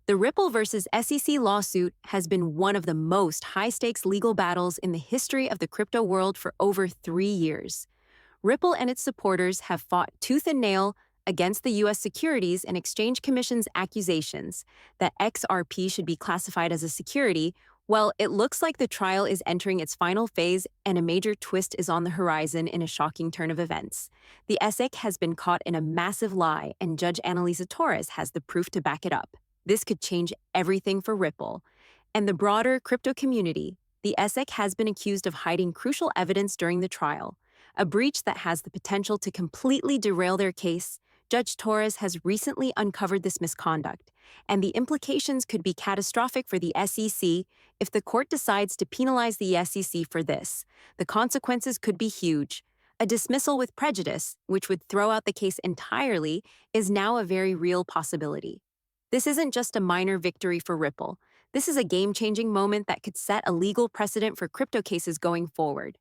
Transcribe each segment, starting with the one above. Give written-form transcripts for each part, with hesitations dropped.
The Ripple versus SEC lawsuit has been one of the most high stakes legal battles in the history of the crypto world for over 3 years. Ripple and its supporters have fought tooth and nail against the U.S. Securities and Exchange Commission's accusations that XRP should be classified as a security. Well, it looks like the trial is entering its final phase and a major twist is on the horizon in a shocking turn of events. The SEC has been caught in a massive lie, and Judge Annalisa Torres has the proof to back it up. This could change everything for Ripple. And the broader crypto community, the SEC has been accused of hiding crucial evidence during the trial, a breach that has the potential to completely derail their case. Judge Torres has recently uncovered this misconduct, and the implications could be catastrophic for the SEC if the court decides to penalize the SEC for this. The consequences could be huge. A dismissal with prejudice, which would throw out the case entirely, is now a very real possibility. This isn't just a minor victory for Ripple. This is a game-changing moment that could set a legal precedent for crypto cases going forward.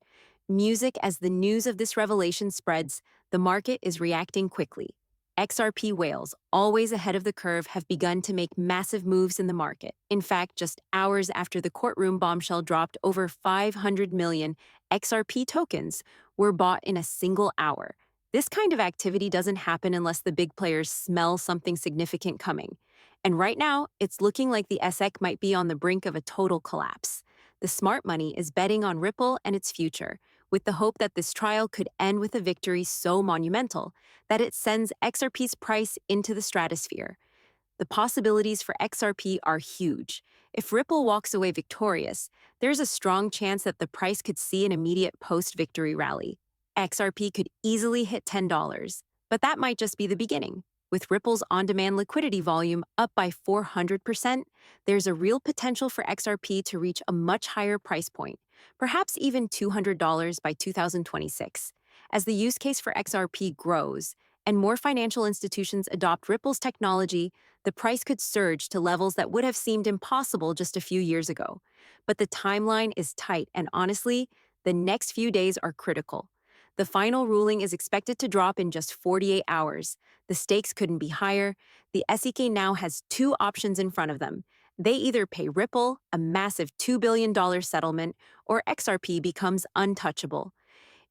Music as the news of this revelation spreads, the market is reacting quickly. XRP whales, always ahead of the curve, have begun to make massive moves in the market. In fact, just hours after the courtroom bombshell dropped, over 500 million XRP tokens were bought in a single hour. This kind of activity doesn't happen unless the big players smell something significant coming. And right now, it's looking like the SEC might be on the brink of a total collapse. The smart money is betting on Ripple and its future, with the hope that this trial could end with a victory so monumental that it sends XRP's price into the stratosphere. The possibilities for XRP are huge. If Ripple walks away victorious, there's a strong chance that the price could see an immediate post-victory rally. XRP could easily hit $10, but that might just be the beginning. With Ripple's on-demand liquidity volume up by 400%, there's a real potential for XRP to reach a much higher price point, perhaps even $200 by 2026. As the use case for XRP grows and more financial institutions adopt Ripple's technology, the price could surge to levels that would have seemed impossible just a few years ago. But the timeline is tight, and honestly, the next few days are critical. The final ruling is expected to drop in just 48 hours. The stakes couldn't be higher. The SEK now has two options in front of them. They either pay Ripple a massive $2 billion settlement, or XRP becomes untouchable.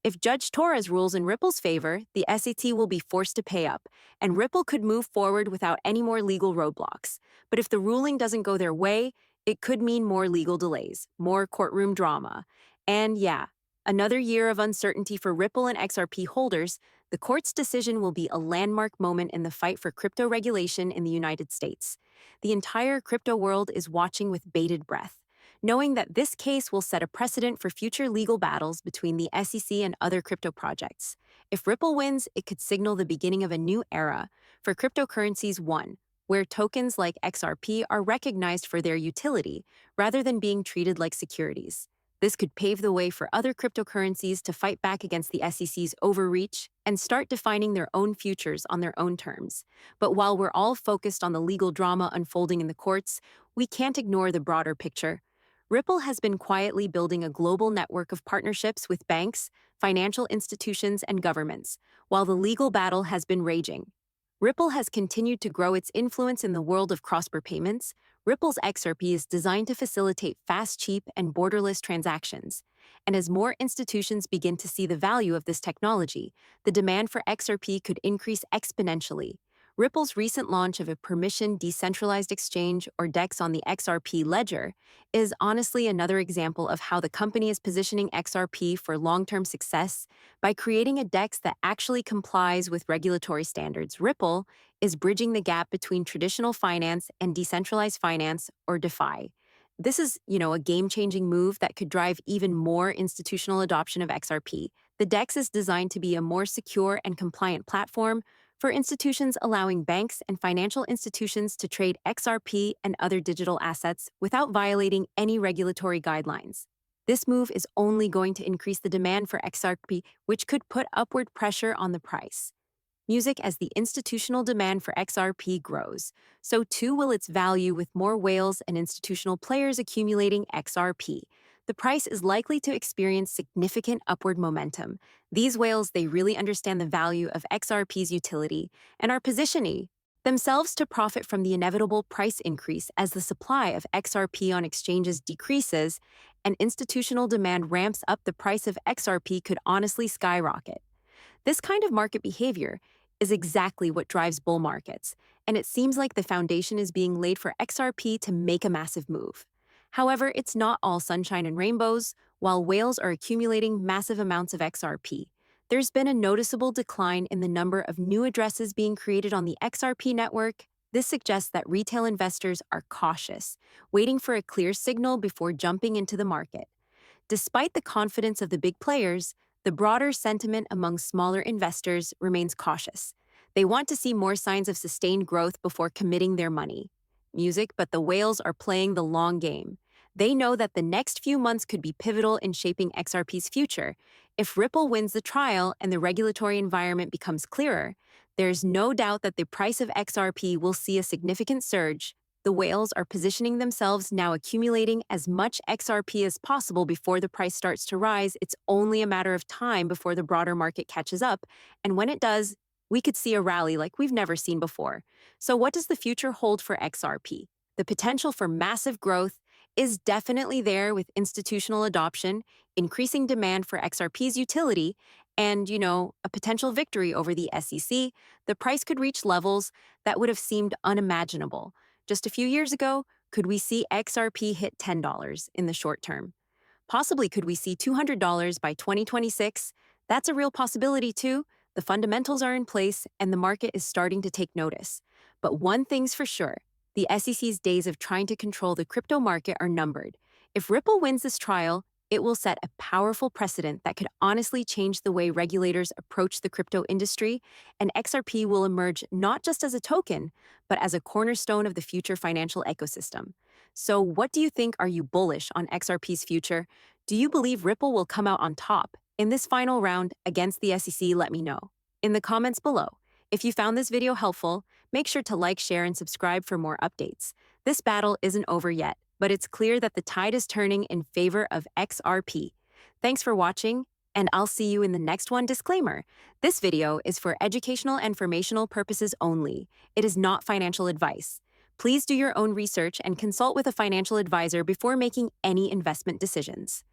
If Judge Torres rules in Ripple's favor, the SEC will be forced to pay up, and Ripple could move forward without any more legal roadblocks. But if the ruling doesn't go their way, it could mean more legal delays, more courtroom drama, and another year of uncertainty for Ripple and XRP holders. The court's decision will be a landmark moment in the fight for crypto regulation in the United States. The entire crypto world is watching with bated breath, knowing that this case will set a precedent for future legal battles between the SEC and other crypto projects. If Ripple wins, it could signal the beginning of a new era for cryptocurrencies, one where tokens like XRP are recognized for their utility rather than being treated like securities. This could pave the way for other cryptocurrencies to fight back against the SEC's overreach and start defining their own futures on their own terms. But while we're all focused on the legal drama unfolding in the courts, we can't ignore the broader picture. Ripple has been quietly building a global network of partnerships with banks, financial institutions, and governments, while the legal battle has been raging. Ripple has continued to grow its influence in the world of cross-border payments. Ripple's XRP is designed to facilitate fast, cheap, and borderless transactions. And as more institutions begin to see the value of this technology, the demand for XRP could increase exponentially. Ripple's recent launch of a permissioned decentralized exchange, or DEX, on the XRP ledger is honestly another example of how the company is positioning XRP for long-term success. By creating a DEX that actually complies with regulatory standards, Ripple is bridging the gap between traditional finance and decentralized finance, or DeFi. This is, a game-changing move that could drive even more institutional adoption of XRP. The DEX is designed to be a more secure and compliant platform for institutions, allowing banks and financial institutions to trade XRP and other digital assets without violating any regulatory guidelines. This move is only going to increase the demand for XRP, which could put upward pressure on the price. Music as the institutional demand for XRP grows, so too will its value, with more whales and institutional players accumulating XRP. The price is likely to experience significant upward momentum. These whales, they really understand the value of XRP's utility and are positioning themselves to profit from the inevitable price increase as the supply of XRP on exchanges decreases and institutional demand ramps up. The price of XRP could honestly skyrocket. This kind of market behavior is exactly what drives bull markets, and it seems like the foundation is being laid for XRP to make a massive move. However, it's not all sunshine and rainbows. While whales are accumulating massive amounts of XRP, there's been a noticeable decline in the number of new addresses being created on the XRP network. This suggests that retail investors are cautious, waiting for a clear signal before jumping into the market. Despite the confidence of the big players, the broader sentiment among smaller investors remains cautious. They want to see more signs of sustained growth before committing their money. But the whales are playing the long game. They know that the next few months could be pivotal in shaping XRP's future. If Ripple wins the trial and the regulatory environment becomes clearer, there's no doubt that the price of XRP will see a significant surge. The whales are positioning themselves now, accumulating as much XRP as possible before the price starts to rise. It's only a matter of time before the broader market catches up, and when it does, we could see a rally like we've never seen before. So what does the future hold for XRP? The potential for massive growth is definitely there with institutional adoption, increasing demand for XRP's utility, and, a potential victory over the SEC. The price could reach levels that would have seemed unimaginable just a few years ago. Could we see XRP hit $10 in the short term? Possibly. Could we see $200 by 2026? That's a real possibility too. The fundamentals are in place and the market is starting to take notice. But one thing's for sure, the SEC's days of trying to control the crypto market are numbered. If Ripple wins this trial, it will set a powerful precedent that could honestly change the way regulators approach the crypto industry, and XRP will emerge not just as a token, but as a cornerstone of the future financial ecosystem. So what do you think? Are you bullish on XRP's future? Do you believe Ripple will come out on top in this final round against the SEC? Let me know in the comments below. If you found this video helpful, make sure to like, share, and subscribe for more updates. This battle isn't over yet, but it's clear that the tide is turning in favor of XRP. Thanks for watching, and I'll see you in the next one. Disclaimer: this video is for educational and informational purposes only. It is not financial advice. Please do your own research and consult with a financial advisor before making any investment decisions.